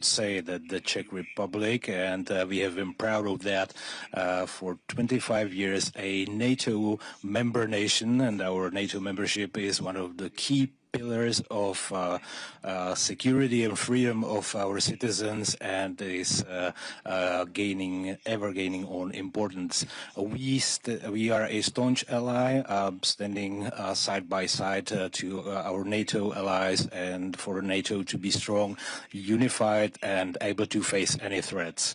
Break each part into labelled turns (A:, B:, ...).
A: say that the Czech Republic, and we have been proud of that for 25 years, a NATO member nation, and our NATO membership is one of the key pillars of security and freedom of our citizens, and is ever gaining on importance. We are a staunch ally, standing side by side to our NATO allies, and for NATO to be strong, unified, and able to face any threats.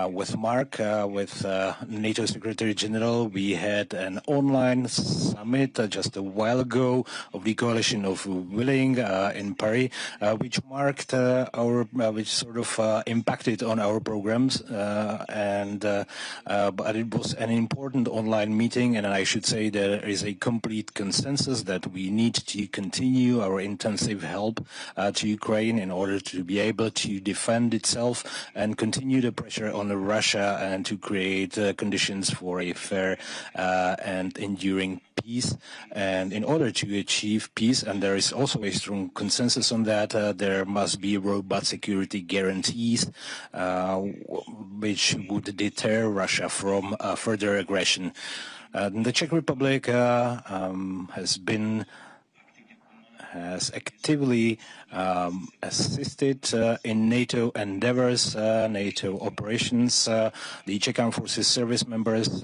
A: With Mark, with NATO Secretary General, we had an online summit just a while ago of the Coalition of Willing in Paris, which marked which sort of impacted on our programs, but it was an important online meeting, and I should say there is a complete consensus that we need to continue our intensive help to Ukraine in order to be able to defend itself and continue the pressure on Russia and to create conditions for a fair and enduring peace. And in order to achieve peace, and there is also a strong consensus on that, there must be robust security guarantees which would deter Russia from further aggression. The Czech Republic has actively assisted in NATO endeavors, NATO operations. The Czech Armed Forces service members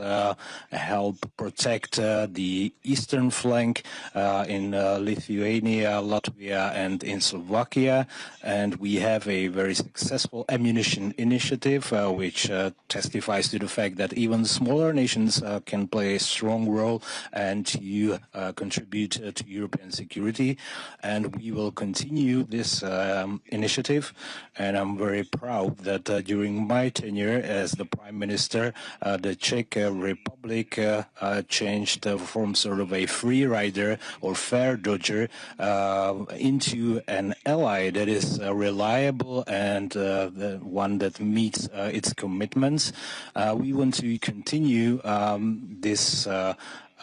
A: help protect the eastern flank in Lithuania, Latvia, and in Slovakia. And we have a very successful ammunition initiative, which testifies to the fact that even smaller nations can play a strong role and to contribute to European security. And we will continue this initiative, and I'm very proud that during my tenure as the Prime Minister, the Czech Republic changed from sort of a free rider or fair dodger into an ally that is reliable and the one that meets its commitments. We want to continue this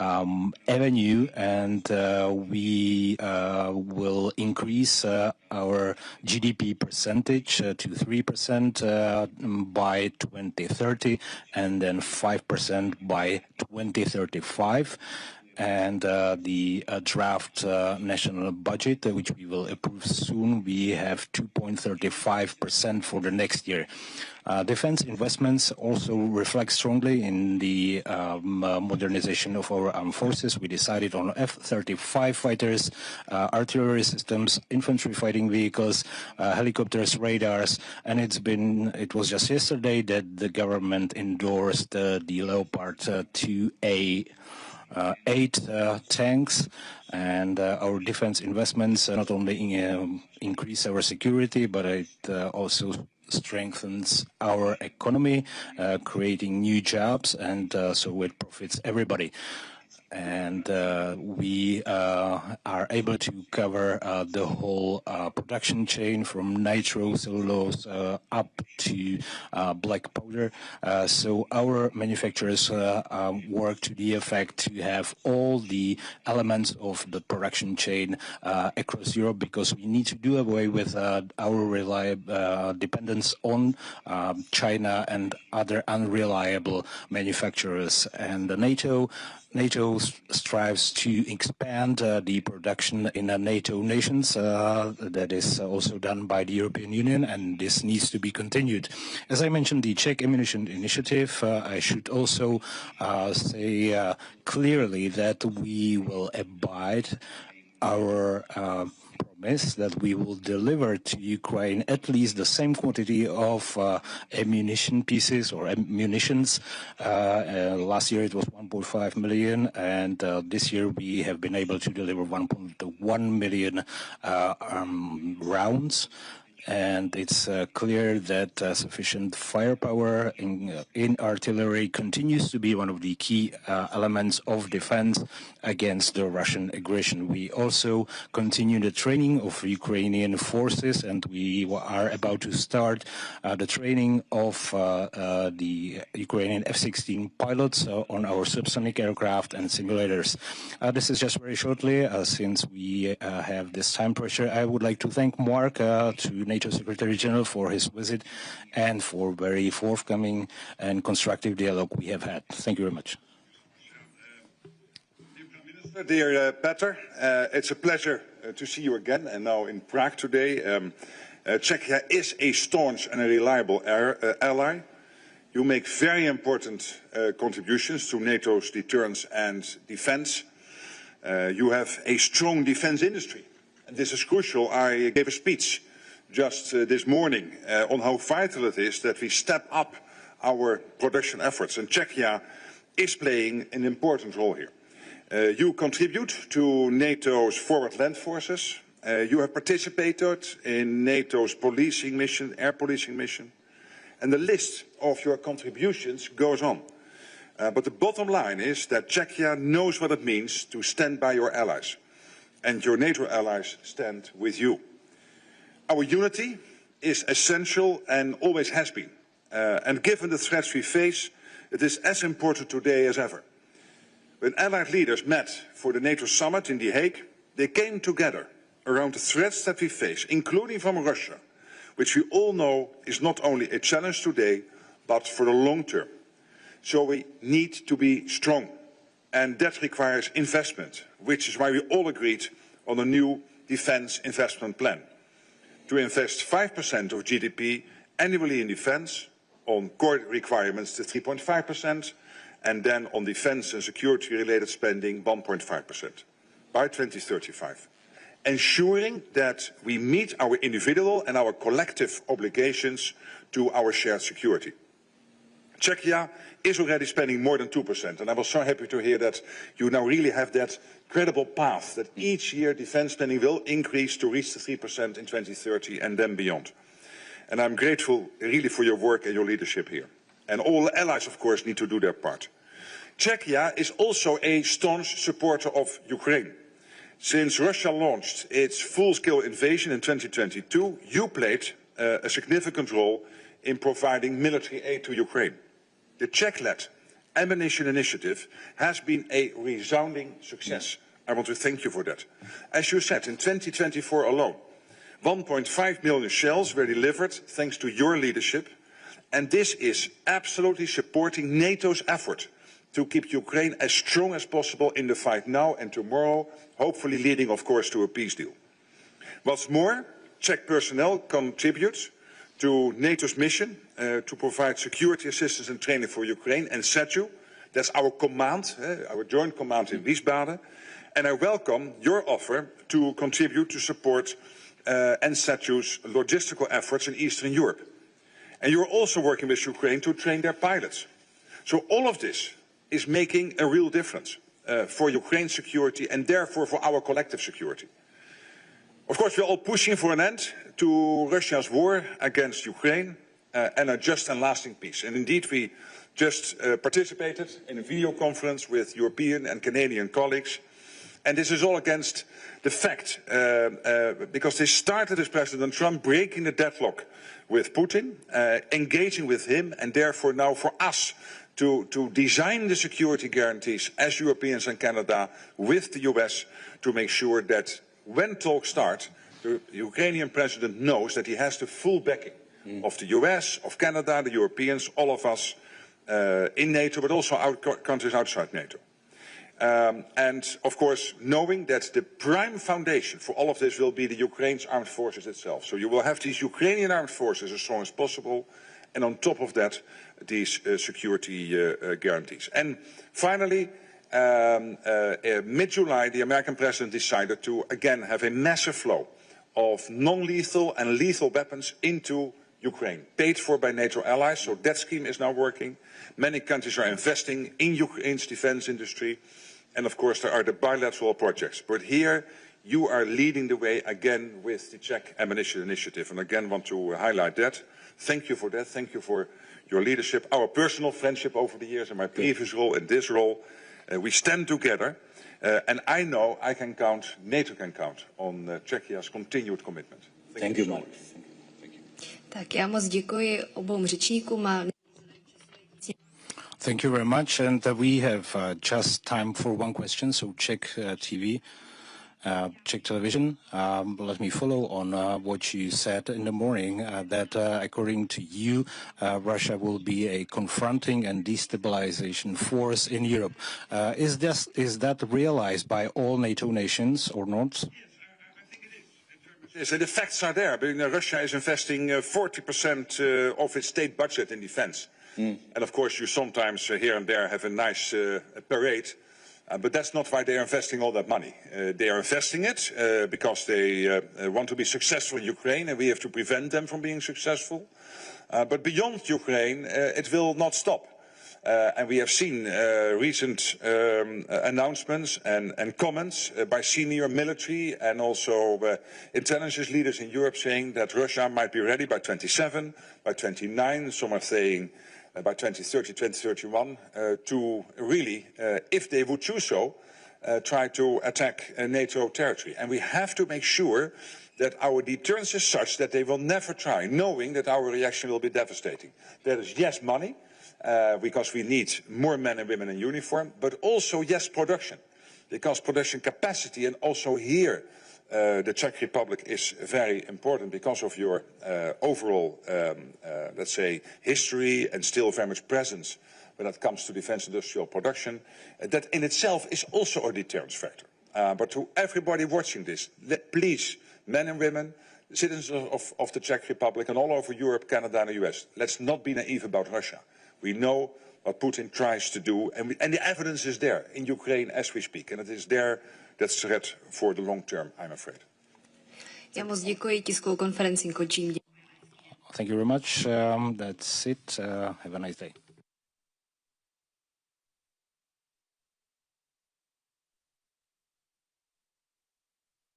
A: avenue, and we will increase our GDP percentage to 3% by 2030, and then 5% by 2035. And the draft national budget, which we will approve soon, we have 2.35% for the next year. Defense investments also reflect strongly in the modernization of our armed forces. We decided on F-35 fighters, artillery systems, infantry fighting vehicles, helicopters, radars, and it was just yesterday that the government endorsed the Leopard 2A 8 tanks, and our defense investments not only increase our security, but it also strengthens our economy, creating new jobs, and so it profits everybody. And we are able to cover the whole production chain from nitrocellulose up to black powder. So our manufacturers work to the effect to have all the elements of the production chain across Europe, because we need to do away with our dependence on China and other unreliable manufacturers. And NATO strives to expand the production in NATO nations. That is also done by the European Union, and this needs to be continued. As I mentioned, the Czech Ammunition Initiative, I should also say clearly that we will abide our promise that we will deliver to Ukraine at least the same quantity of ammunition pieces or munitions. Last year it was 1.5 million, and this year we have been able to deliver 1.1 million rounds. And it's clear that sufficient firepower in artillery continues to be one of the key elements of defense against the Russian aggression. We also continue the training of Ukrainian forces, and we are about to start the training of the Ukrainian F-16 pilots on our subsonic aircraft and simulators. This is just very shortly, since we have this time pressure. I would like to thank Mark, to NATO Secretary General, for his visit and for very forthcoming and constructive dialogue we have had. Thank you very much.
B: Dear Petr, it's a pleasure to see you again, and now in Prague today. Czechia is a staunch and a reliable ally. You make very important contributions to NATO's deterrence and defense. You have a strong defense industry, and this is crucial. I gave a speech just this morning on how vital it is that we step up our production efforts, and Czechia is playing an important role here. You contribute to NATO's forward land forces. You have participated in NATO's policing mission, air policing mission, and the list of your contributions goes on. But the bottom line is that Czechia knows what it means to stand by your allies, and your NATO allies stand with you. Our unity is essential and always has been. And given the threats we face, it is as important today as ever. When allied leaders met for the NATO summit in The Hague, they came together around the threats that we face, including from Russia, which we all know is not only a challenge today, but for the long term. So we need to be strong, and that requires investment, which is why we all agreed on a new defense investment plan. To invest 5% of GDP annually in defense, on core requirements to 3.5%, and then on defense and security-related spending 1.5% by 2035, ensuring that we meet our individual and our collective obligations to our shared security. Czechia is already spending more than 2%, and I was so happy to hear that you now really have that credible path, that each year defense spending will increase to reach the 3% in 2030 and then beyond. And I'm grateful really for your work and your leadership here. And all allies, of course, need to do their part. Czechia is also a staunch supporter of Ukraine. Since Russia launched its full-scale invasion in 2022, you played a significant role in providing military aid to Ukraine. The Czech-led ammunition initiative has been a resounding success. I want to thank you for that. As you said, in 2024 alone, 1.5 million shells were delivered thanks to your leadership. And this is absolutely supporting NATO's effort to keep Ukraine as strong as possible in the fight now and tomorrow, hopefully leading, of course, to a peace deal. What's more, Czech personnel contribute to NATO's mission to provide security assistance and training for Ukraine, and SETU, that's our command, our joint command in Wiesbaden. And I welcome your offer to contribute to support NSETU's logistical efforts in Eastern Europe. And you're also working with Ukraine to train their pilots. So all of this is making a real difference for Ukraine's security and therefore for our collective security. Of course, we're all pushing for an end to Russia's war against Ukraine and a just and lasting peace. And indeed, we just participated in a video conference with European and Canadian colleagues. And this is all against the fact, because they started as President Trump breaking the deadlock with Putin, engaging with him, and therefore now for us to design the security guarantees as Europeans and Canada with the US to make sure that when talks start, the Ukrainian president knows that he has the full backing of the US, of Canada, the Europeans, all of us in NATO, but also countries outside NATO. And of course, knowing that the prime foundation for all of this will be the Ukraine's armed forces itself. So you will have these Ukrainian armed forces as strong as possible, and on top of that, these security guarantees. And finally, mid-July, the American president decided to again have a massive flow of non-lethal and lethal weapons into Ukraine, paid for by NATO allies. So that scheme is now working. Many countries are investing in Ukraine's defense industry. And of course, there are the bilateral projects. But here, you are leading the way again with the Czech ammunition initiative. And again, want to highlight that. Thank you for that. Thank you for your leadership, our personal friendship over the years, and my previous role and this role. We stand together. And I know I can count, NATO can count on Czechia's continued commitment. Thank you so much. Thank you.
C: Tak, já moc děkuji obou řečníkům.
A: Thank you very much. And we have just time for one question. So Czech TV Czech television. Let me follow on what you said in the morning, that according to you, Russia will be a confronting and destabilization force in Europe. Is that realized by all NATO nations or not?
B: Yes, the facts are there. Russia is investing 40% of its state budget in defense. And of course, you sometimes here and there have a nice parade. But that's not why they are investing all that money. They are investing it because they want to be successful in Ukraine, and we have to prevent them from being successful. But beyond Ukraine, it will not stop. And we have seen recent announcements and comments by senior military and also intelligence leaders in Europe saying that Russia might be ready by 27, by 29. Some are saying by 2030, 2031, to really, if they would choose so, try to attack NATO territory. And we have to make sure that our deterrence is such that they will never try, knowing that our reaction will be devastating. That is, yes, money, because we need more men and women in uniform, but also, yes, production, because production capacity, and also here, the Czech Republic is very important because of your overall, let's say, history and still very much presence when it comes to defense industrial production. That in itself is also a deterrence factor. But to everybody watching this, please, men and women, citizens of the Czech Republic and all over Europe, Canada and the US, let's not be naive about Russia. We know what Putin tries to do, and the evidence is there in Ukraine as we speak, and it is there. That's a threat for the long term, I'm afraid.
C: Já moc děkuji, tiskovou konferenci končím.
A: Thank you very much. That's it. Have a nice day.